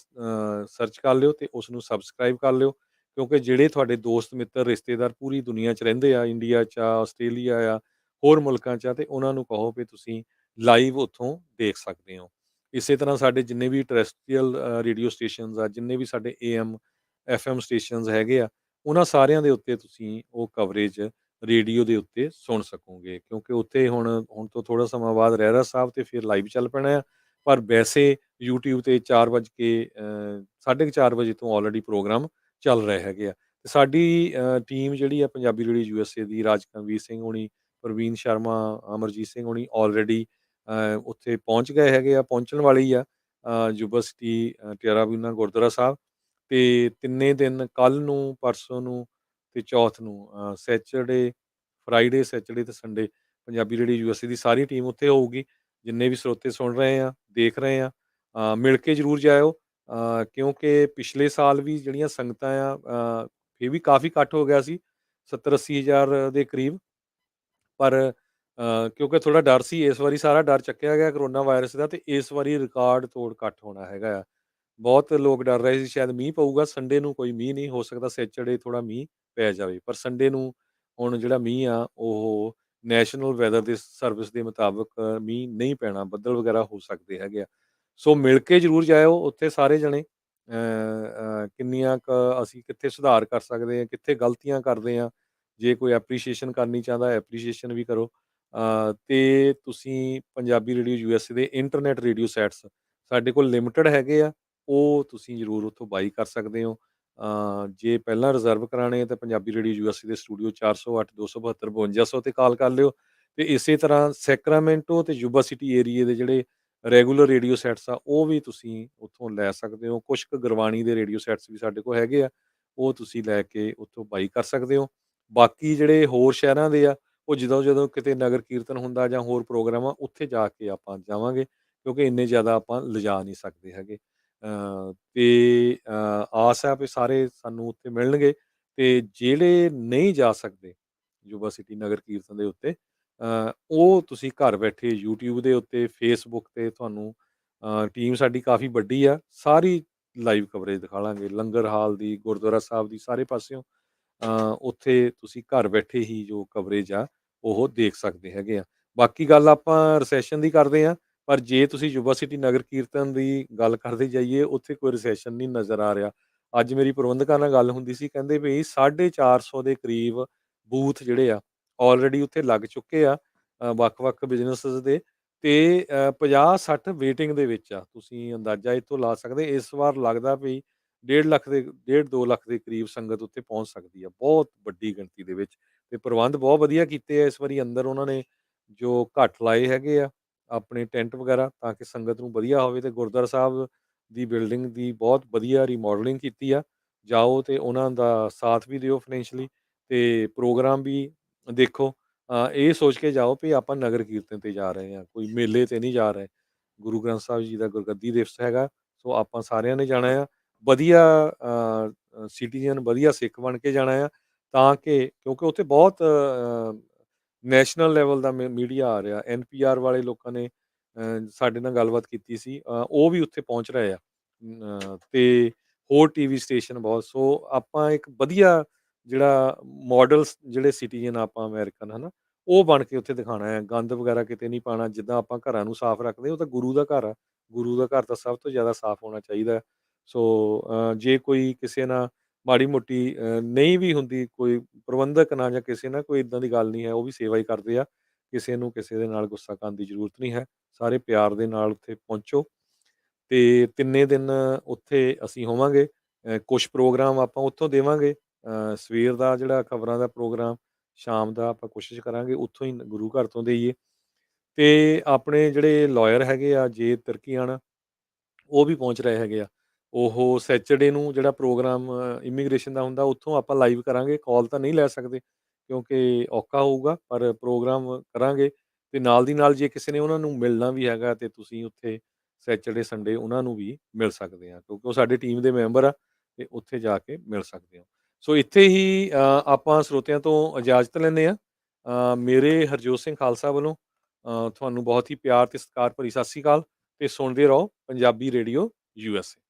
ਸਰਚ ਕਰ ਲਿਓ ਤੇ ਉਸ ਨੂੰ ਸਬਸਕ੍ਰਾਈਬ ਕਰ ਲਿਓ, ਕਿਉਂਕਿ ਜਿਹੜੇ ਤੁਹਾਡੇ ਦੋਸਤ ਮਿੱਤਰ ਰਿਸ਼ਤੇਦਾਰ ਪੂਰੀ ਦੁਨੀਆ 'ਚ ਰਹਿੰਦੇ ਆ, ਇੰਡੀਆ 'ਚ ਆ, ਆਸਟ੍ਰੇਲੀਆ ਆ, ਹੋਰ ਮੁਲਕਾਂ 'ਚ ਆ, ਤੇ ਉਹਨਾਂ ਨੂੰ ਕਹੋ ਵੀ ਤੁਸੀਂ ਲਾਈਵ ਉੱਥੋਂ ਦੇਖ ਸਕਦੇ ਹੋ। ਇਸੇ ਤਰ੍ਹਾਂ ਸਾਡੇ ਜਿੰਨੇ ਵੀ ਟੈਰੇਸਟਰੀਅਲ ਰੇਡੀਓ ਸਟੇਸ਼ਨਸ ਆ, ਜਿੰਨੇ ਵੀ ਸਾਡੇ AM FM ਸਟੇਸ਼ਨਸ ਹੈਗੇ ਆ, ਉਹਨਾਂ ਸਾਰਿਆਂ ਦੇ ਉੱਤੇ ਤੁਸੀਂ ਉਹ ਕਵਰੇਜ ਰੇਡੀਓ ਦੇ ਉੱਤੇ ਸੁਣ ਸਕੋਗੇ, ਕਿਉਂਕਿ ਉੱਥੇ ਹੁਣ ਤੋਂ ਥੋੜ੍ਹਾ ਸਮਾਂ ਬਾਅਦ ਰਹਿਰਾਸ ਸਾਹਿਬ ਤੇ ਫਿਰ ਲਾਈਵ ਚੱਲ ਪੈਣਾ ਆ। ਪਰ ਵੈਸੇ YouTube ਤੇ 4 ਵੱਜ ਕੇ 4:30 ਵਜੇ ਤੋਂ ਆਲਰੇਡੀ ਪ੍ਰੋਗਰਾਮ ਚੱਲ ਰਹੇ ਹੈਗੇ ਆ। ਤੇ ਸਾਡੀ ਟੀਮ ਜਿਹੜੀ ਆ ਪੰਜਾਬੀ ਰੇਡੀਓ USA ਦੀ, ਰਾਜਕਨਵੀਰ ਸਿੰਘ ਹੋਣੀ, ਪ੍ਰਵੀਨ ਸ਼ਰਮਾ, ਅਮਰਜੀਤ ਸਿੰਘ ਹੋਣੀ ਆਲਰੇਡੀ ਉੱਥੇ ਪਹੁੰਚ ਗਏ ਹੈਗੇ ਆ, ਪਹੁੰਚਣ ਵਾਲੇ ਹੀ ਆ ਯੂਨੀਵਰਸਿਟੀ ਟਿਆਰਾਬੀਨਾ ਗੁਰਦੁਆਰਾ ਸਾਹਿਬ। ਤੇ ਤਿੰਨੇ ਦਿਨ ਕੱਲ੍ਹ ਨੂੰ, ਪਰਸੋਂ ਨੂੰ ਤੇ ਚੌਥ ਨੂੰ ਸੈਚਰਡੇ, ਫਰਾਈਡੇ, ਸੈਚਰਡੇ ਤੇ ਸੰਡੇ ਪੰਜਾਬੀ ਰੇਡੀਓ USA ਦੀ ਸਾਰੀ ਟੀਮ ਉੱਥੇ ਹੋਊਗੀ। ਜਿੰਨੇ ਵੀ ਸਰੋਤੇ ਸੁਣ ਰਹੇ ਆ, ਦੇਖ ਰਹੇ ਆ, ਮਿਲ ਕੇ ਜ਼ਰੂਰ ਜਾਇਓ, ਕਿਉਂਕਿ ਪਿਛਲੇ ਸਾਲ ਵੀ ਜਿਹੜੀਆਂ ਸੰਗਤਾਂ ਆ, ਇਹ ਵੀ ਕਾफ़ੀ ਇਕੱਠ ਹੋ ਗਿਆ ਸੀ, 70-80 ਹਜ਼ਾਰ ਦੇ ਕਰੀਬ। ਪਰ ਕਿਉਂਕਿ ਥੋੜ੍ਹਾ ਡਰ ਸੀ, ਇਸ ਵਾਰੀ ਸਾਰਾ ਡਰ ਚੱਕਿਆ ਗਿਆ ਕਰੋਨਾ ਵਾਇਰਸ ਦਾ, ਤੇ ਇਸ ਵਾਰੀ ਰਿਕਾਰਡ ਤੋੜ ਇਕੱਠ ਹੋਣਾ ਹੈਗਾ ਆ। ਬਹੁਤ ਲੋਕ ਡਰ ਰਹੇ ਸੀ ਸ਼ਾਇਦ ਮੀਂਹ ਪਊਗਾ, ਸੰਡੇ ਨੂੰ ਕੋਈ ਮੀਂਹ ਨਹੀਂ, ਹੋ ਸਕਦਾ ਸੈਚਰਡੇ ਥੋੜ੍ਹਾ ਮੀਂਹ ਪੈ ਜਾਵੇ, ਪਰ ਸੰਡੇ ਨੂੰ ਹੁਣ ਜਿਹੜਾ ਮੀਂਹ ਆ ਉਹ ਨੈਸ਼ਨਲ ਵੈਦਰ ਦੇ ਸਰਵਿਸ ਦੇ ਮੁਤਾਬਕ ਮੀਂਹ ਨਹੀਂ ਪੈਣਾ, ਬੱਦਲ ਵਗੈਰਾ ਹੋ ਸਕਦੇ ਹੈਗੇ ਆ। ਸੋ ਮਿਲ ਕੇ ਜ਼ਰੂਰ ਜਾਇਓ ਉੱਥੇ ਸਾਰੇ ਜਣੇ, ਕਿੰਨੀਆਂ ਕੁ ਅਸੀਂ ਕਿੱਥੇ ਸੁਧਾਰ ਕਰ ਸਕਦੇ ਹਾਂ, ਕਿੱਥੇ ਗਲਤੀਆਂ ਕਰਦੇ ਹਾਂ, ਜੇ ਕੋਈ ਐਪਰੀਸ਼ੀਏਸ਼ਨ ਕਰਨੀ ਚਾਹੁੰਦਾ ਐਪਰੀਸ਼ੀਏਸ਼ਨ ਵੀ ਕਰੋ। ਤੇ ਤੁਸੀਂ ਪੰਜਾਬੀ ਰੇਡੀਓ USA ਦੇ ਇੰਟਰਨੈਟ ਰੇਡੀਓ ਸੈਟਸ ਸਾਡੇ ਕੋਲ ਲਿਮਟਿਡ ਹੈਗੇ ਆ, ਉਹ ਤੁਸੀਂ ਜ਼ਰੂਰ ਉੱਥੋਂ ਬਾਈ ਕਰ ਸਕਦੇ ਹੋ। ਜੇ ਪਹਿਲਾਂ ਰਿਜ਼ਰਵ ਕਰਾਉਣੇ ਆ ਤਾਂ ਪੰਜਾਬੀ ਰੇਡੀਓ USA ਦੇ ਸਟੂਡੀਓ 408 272 5200 ਤੇ ਕਾਲ ਕਰ ਲਿਓ। ਤੇ ਇਸੇ ਤਰ੍ਹਾਂ ਸੈਕਰਾਮੈਂਟੋ ਤੇ ਯੂਬਾ ਸਿਟੀ ਏਰੀਏ ਦੇ ਜਿਹੜੇ ਰੈਗੂਲਰ ਰੇਡੀਓ ਸੈਟਸ ਆ, ਉਹ ਵੀ ਤੁਸੀਂ ਉੱਥੋਂ ਲੈ ਸਕਦੇ ਹੋ। ਕੁਛ ਕੁ ਗੁਰਬਾਣੀ ਦੇ ਰੇਡੀਓ ਸੈਟਸ ਵੀ ਸਾਡੇ ਕੋਲ ਹੈਗੇ ਆ, ਉਹ ਤੁਸੀਂ ਲੈ ਕੇ ਉੱਥੋਂ ਬਾਈ ਕਰ ਸਕਦੇ ਹੋ। ਬਾਕੀ ਜਿਹੜੇ ਹੋਰ ਸ਼ਹਿਰਾਂ ਦੇ ਆ, ਉਹ ਜਦੋਂ ਜਦੋਂ ਕਿਤੇ ਨਗਰ ਕੀਰਤਨ ਹੁੰਦਾ ਜਾਂ ਹੋਰ ਪ੍ਰੋਗਰਾਮ ਆ, ਉੱਥੇ ਜਾ ਕੇ ਆਪਾਂ ਜਾਵਾਂਗੇ, ਕਿਉਂਕਿ ਇੰਨੇ ਜ਼ਿਆਦਾ ਆਪਾਂ ਲਿਜਾ ਨਹੀਂ ਸਕਦੇ ਹੈਗੇ। ਤੇ ਆਸ ਹੈ ਵੀ ਸਾਰੇ ਸਾਨੂੰ ਉੱਥੇ ਮਿਲਣਗੇ, ਤੇ ਜਿਹੜੇ ਨਹੀਂ ਜਾ ਸਕਦੇ ਯੁਵਾ ਸਿਟੀ ਨਗਰ ਕੀਰਤਨ ਦੇ ਉੱਤੇ, ਉਹ ਤੁਸੀਂ ਘਰ ਬੈਠੇ YouTube ਦੇ ਉੱਤੇ, Facebook ਤੇ ਤੁਹਾਨੂੰ ਟੀਮ ਸਾਡੀ ਕਾफ़ੀ ਵੱਡੀ ਆ, ਸਾਰੀ ਲਾਈਵ ਕਵਰੇਜ ਦਿਖਾ ਲਾਂਗੇ, ਲੰਗਰ ਹਾਲ ਦੀ, ਗੁਰਦੁਆਰਾ ਸਾਹਿਬ ਦੀ, ਸਾਰੇ ਪਾਸਿਓਂ ਉੱਥੇ ਤੁਸੀਂ ਘਰ ਬੈਠੇ ਹੀ ਜੋ ਕਵਰੇਜ ਆ ਉਹ ਦੇਖ ਸਕਦੇ ਹੈਗੇ ਆ। ਬਾਕੀ ਗੱਲ ਆਪਾਂ ਰਿਸੈਸ਼ਨ ਦੀ ਕਰਦੇ ਹਾਂ, ਪਰ ਜੇ ਤੁਸੀਂ ਯੁਵਾ ਸਿਟੀ ਨਗਰ ਕੀਰਤਨ ਦੀ ਗੱਲ ਕਰਦੇ ਜਾਈਏ, ਉੱਥੇ ਕੋਈ ਰਿਸੈਸ਼ਨ ਨਹੀਂ ਨਜ਼ਰ ਆ ਰਿਹਾ। ਅੱਜ ਮੇਰੀ ਪ੍ਰਬੰਧਕਾਂ ਨਾਲ ਗੱਲ ਹੁੰਦੀ ਸੀ, ਕਹਿੰਦੇ ਵੀ 450 ਦੇ ਕਰੀਬ ਬੂਥ ਜਿਹੜੇ ਆ ਆਲਰੇਡੀ ਉੱਥੇ ਲੱਗ ਚੁੱਕੇ ਆ, ਵੱਖ-ਵੱਖ ਬਿਜ਼ਨੈਸਿਸ ਦੇ, ਤੇ 50-60 ਵੇਟਿੰਗ ਦੇ ਵਿੱਚ ਆ। ਤੁਸੀਂ ਅੰਦਾਜ਼ਾ ਇਹ ਤੋਂ ਲਾ ਸਕਦੇ, ਇਸ ਵਾਰ ਲੱਗਦਾ ਵੀ 1.5 ਲੱਖ ਦੇ 1.5 2 ਲੱਖ ਦੇ ਕਰੀਬ ਸੰਗਤ ਉੱਥੇ ਪਹੁੰਚ ਸਕਦੀ ਆ, ਬਹੁਤ ਵੱਡੀ ਗਿਣਤੀ ਦੇ ਵਿੱਚ। ਤੇ ਪ੍ਰਬੰਧ ਬਹੁਤ ਵਧੀਆ ਕੀਤੇ ਆ ਇਸ ਵਾਰੀ, ਅੰਦਰ ਉਹਨਾਂ ਨੇ ਜੋ ਘੱਟ ਲਾਏ ਹੈਗੇ ਆ ਆਪਣੇ ਟੈਂਟ ਵਗੈਰਾ, ਤਾਂ ਕਿ ਸੰਗਤ ਨੂੰ ਵਧੀਆ ਹੋਵੇ। ਤੇ ਗੁਰਦੁਆਰਾ ਸਾਹਿਬ ਦੀ ਬਿਲਡਿੰਗ ਦੀ ਬਹੁਤ ਵਧੀਆ ਰੀਮੋਡਲਿੰਗ ਕੀਤੀ ਆ। ਜਾਓ ਤੇ ਉਹਨਾਂ ਦਾ ਸਾਥ ਵੀ ਦਿਓ ਫਾਈਨੈਂਸ਼ਲੀ, ਤੇ ਪ੍ਰੋਗਰਾਮ ਵੀ ਦੇਖੋ। ਇਹ ਸੋਚ ਕੇ ਜਾਓ ਵੀ ਆਪਾਂ ਨਗਰ ਕੀਰਤਨ ਤੇ ਜਾ ਰਹੇ ਹਾਂ, ਕੋਈ ਮੇਲੇ ਤੇ ਨਹੀਂ ਜਾ ਰਹੇ। ਗੁਰੂ ਗ੍ਰੰਥ ਸਾਹਿਬ ਜੀ ਦਾ ਗੁਰਗੱਦੀ ਦਿਵਸ ਹੈਗਾ, ਸੋ ਆਪਾਂ ਸਾਰਿਆਂ ਨੇ ਜਾਣਾ ਆ, ਵਧੀਆ ਸਿਟੀਜ਼ਨ, ਵਧੀਆ ਸਿੱਖ ਬਣ ਕੇ ਜਾਣਾ ਆ, ਤਾਂ ਕਿ ਕਿਉਂਕਿ ਉੱਥੇ ਬਹੁਤ ਨੈਸ਼ਨਲ ਲੈਵਲ ਦਾ ਮੀਡੀਆ ਆ ਰਿਹਾ। NPR ਵਾਲੇ ਲੋਕਾਂ ਨੇ ਸਾਡੇ ਨਾਲ ਗੱਲਬਾਤ ਕੀਤੀ ਸੀ, ਉਹ ਵੀ ਉੱਥੇ ਪਹੁੰਚ ਰਹੇ ਆ, ਤੇ ਹੋਰ ਟੀਵੀ ਸਟੇਸ਼ਨ ਬਹੁਤ। ਸੋ ਆਪਾਂ ਇੱਕ ਵਧੀਆ ਜਿਹੜਾ ਮਾਡਲਸ ਜਿਹੜੇ ਸਿਟੀਜ਼ਨ ਆਪਾਂ ਅਮਰੀਕਨ ਹੈ ਨਾ, ਉਹ ਬਣ ਕੇ ਉੱਥੇ ਦਿਖਾਉਣਾ ਹੈ। ਗੰਦ ਵਗੈਰਾ ਕਿਤੇ ਨਹੀਂ ਪਾਉਣਾ, ਜਿੱਦਾਂ ਆਪਾਂ ਘਰਾਂ ਨੂੰ ਸਾਫ਼ ਰੱਖਦੇ, ਉਹ ਤਾਂ ਗੁਰੂ ਦਾ ਘਰ ਆ, ਗੁਰੂ ਦਾ ਘਰ ਤਾਂ ਸਭ ਤੋਂ ਜ਼ਿਆਦਾ ਸਾਫ਼ ਹੋਣਾ ਚਾਹੀਦਾ। ਸੋ ਜੇ ਕੋਈ ਕਿਸੇ ਨਾਲ ਮਾੜੀ ਮੋਟੀ ਨਹੀਂ ਵੀ ਹੁੰਦੀ, ਕੋਈ ਪ੍ਰਬੰਧਕ ਨਾਲ ਜਾਂ ਕਿਸੇ ਨਾਲ ਕੋਈ ਇੱਦਾਂ ਦੀ ਗੱਲ ਨਹੀਂ ਹੈ, ਉਹ ਵੀ ਸੇਵਾ ਹੀ ਕਰਦੇ ਆ। ਕਿਸੇ ਨੂੰ ਕਿਸੇ ਦੇ ਨਾਲ ਗੁੱਸਾ ਕਰਨ ਦੀ ਜ਼ਰੂਰਤ ਨਹੀਂ ਹੈ, ਸਾਰੇ ਪਿਆਰ ਦੇ ਨਾਲ ਉੱਥੇ ਪਹੁੰਚੋ। ਤੇ ਤਿੰਨੇ ਦਿਨ ਉੱਥੇ ਅਸੀਂ ਹੋਵਾਂਗੇ। ਕੁਛ ਪ੍ਰੋਗਰਾਮ ਆਪਾਂ ਉੱਥੋਂ ਦੇਵਾਂਗੇ, ਸਵੇਰ ਦਾ ਜਿਹੜਾ ਖਬਰਾਂ ਦਾ ਪ੍ਰੋਗਰਾਮ, ਸ਼ਾਮ ਦਾ ਆਪਾਂ ਕੋਸ਼ਿਸ਼ ਕਰਾਂਗੇ ਉੱਥੋਂ ਹੀ ਗੁਰੂ ਘਰ ਤੋਂ ਦੇਈਏ। ਤੇ ਆਪਣੇ ਜਿਹੜੇ ਲਾਇਰ ਹੈਗੇ ਆ ਜੇ ਤੁਰਕੀਆਣਾ, ਉਹ ਵੀ ਪਹੁੰਚ ਰਹੇ ਹੈਗੇ ਆ। ਉਹ ਸੈਚਰਡੇ ਨੂੰ ਜਿਹੜਾ ਪ੍ਰੋਗਰਾਮ ਇਮੀਗ੍ਰੇਸ਼ਨ ਦਾ ਹੁੰਦਾ, ਉੱਥੋਂ ਆਪਾਂ ਲਾਈਵ ਕਰਾਂਗੇ, ਕਾਲ ਤਾਂ ਨਹੀਂ ਲੈ ਸਕਦੇ ਕਿਉਂਕਿ ਔਖਾ ਹੋਊਗਾ, ਪਰ ਪ੍ਰੋਗਰਾਮ ਕਰਾਂਗੇ। ਤੇ ਨਾਲ ਦੀ ਨਾਲ ਜੇ ਕਿਸੇ ਨੇ ਉਹਨਾਂ ਨੂੰ ਮਿਲਣਾ ਵੀ ਹੈਗਾ, ਤੇ ਤੁਸੀਂ ਉੱਥੇ ਸੈਚਰਡੇ ਸੰਡੇ ਉਹਨਾਂ ਨੂੰ ਵੀ ਮਿਲ ਸਕਦੇ ਆ, ਕਿਉਂਕਿ ਉਹ ਸਾਡੀ ਟੀਮ ਦੇ ਮੈਂਬਰ ਆ, ਤੇ ਉੱਥੇ ਜਾ ਕੇ ਮਿਲ ਸਕਦੇ ਹੋ। ਸੋ ਇੱਥੇ ਹੀ ਆਪਾਂ ਸਰੋਤਿਆਂ ਤੋਂ ਇਜਾਜ਼ਤ ਲੈਂਦੇ ਹਾਂ। ਮੇਰੇ ਹਰਜੋਤ ਸਿੰਘ ਖਾਲਸਾ ਵੱਲੋਂ ਤੁਹਾਨੂੰ ਬਹੁਤ ਹੀ ਪਿਆਰ ਤੇ ਸਤਿਕਾਰ ਭਰੀ ਸਤਿ ਸ਼੍ਰੀ ਅਕਾਲ। ਤੇ ਸੁਣਦੇ ਰਹੋ ਪੰਜਾਬੀ ਰੇਡੀਓ USA।